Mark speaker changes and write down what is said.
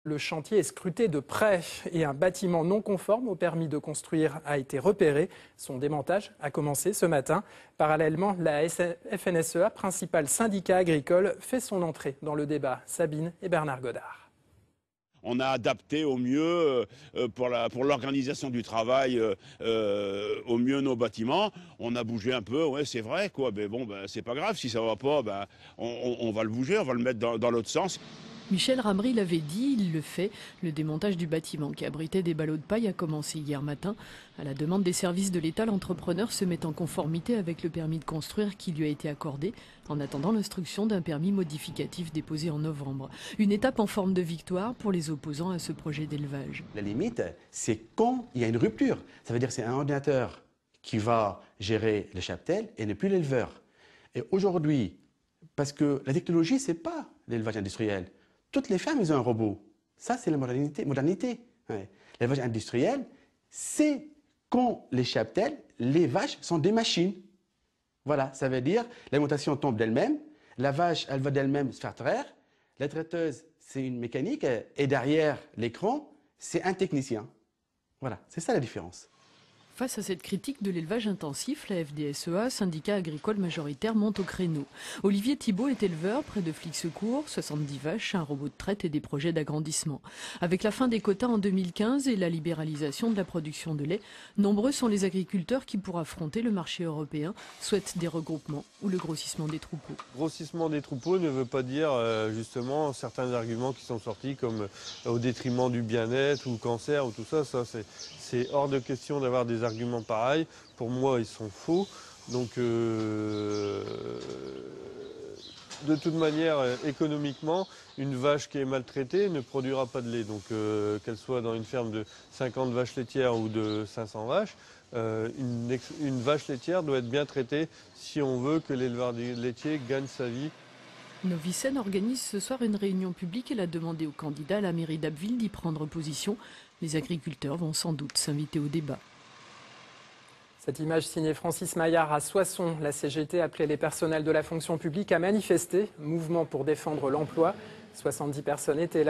Speaker 1: Le chantier est scruté de près et un bâtiment non conforme au permis de construire a été repéré. Son démontage a commencé ce matin. Parallèlement, la FNSEA, principal syndicat agricole, fait son entrée dans le débat. Sabine et Bernard Godard.
Speaker 2: On a adapté au mieux pour l'organisation du travail, au mieux nos bâtiments. On a bougé un peu, ouais, c'est vrai, quoi. Mais bon, c'est pas grave. Si ça va pas, on va le bouger, on va le mettre dans l'autre sens.
Speaker 3: Michel Ramry l'avait dit, il le fait. Le démontage du bâtiment qui abritait des ballots de paille a commencé hier matin. À la demande des services de l'État, l'entrepreneur se met en conformité avec le permis de construire qui lui a été accordé, en attendant l'instruction d'un permis modificatif déposé en novembre. Une étape en forme de victoire pour les opposants à ce projet d'élevage.
Speaker 4: La limite, c'est quand il y a une rupture. Ça veut dire que c'est un ordinateur qui va gérer le cheptel et ne plus l'éleveur. Et aujourd'hui, parce que la technologie, ce n'est pas l'élevage industriel. Toutes les fermes, ils ont un robot. Ça, c'est la modernité. Ouais. L'élevage industriel, c'est quand les cheptels, les vaches sont des machines. Voilà, ça veut dire l'alimentation tombe d'elle-même, la vache, elle va d'elle-même se faire traire, la traiteuse, c'est une mécanique, et derrière l'écran, c'est un technicien. Voilà, c'est ça la différence.
Speaker 3: Face à cette critique de l'élevage intensif, la FDSEA, syndicat agricole majoritaire, monte au créneau. Olivier Thibault est éleveur près de Flixecourt, 70 vaches, un robot de traite et des projets d'agrandissement. Avec la fin des quotas en 2015 et la libéralisation de la production de lait, nombreux sont les agriculteurs qui, pour affronter le marché européen, souhaitent des regroupements ou le grossissement des troupeaux.
Speaker 5: Grossissement des troupeaux ne veut pas dire justement certains arguments qui sont sortis comme au détriment du bien-être ou cancer ou tout ça. C'est hors de question d'avoir des arguments pareils. Pour moi, ils sont faux. Donc, de toute manière, économiquement, une vache qui est maltraitée ne produira pas de lait. Donc, qu'elle soit dans une ferme de 50 vaches laitières ou de 500 vaches, une vache laitière doit être bien traitée si on veut que l'éleveur laitier gagne sa vie.
Speaker 3: Novicène organise ce soir une réunion publique. Elle a demandé aux candidats à la mairie d'Abbeville d'y prendre position. Les agriculteurs vont sans doute s'inviter au débat.
Speaker 1: Cette image signée Francis Maillard à Soissons. La CGT appelait les personnels de la fonction publique à manifester. Mouvement pour défendre l'emploi. 70 personnes étaient là.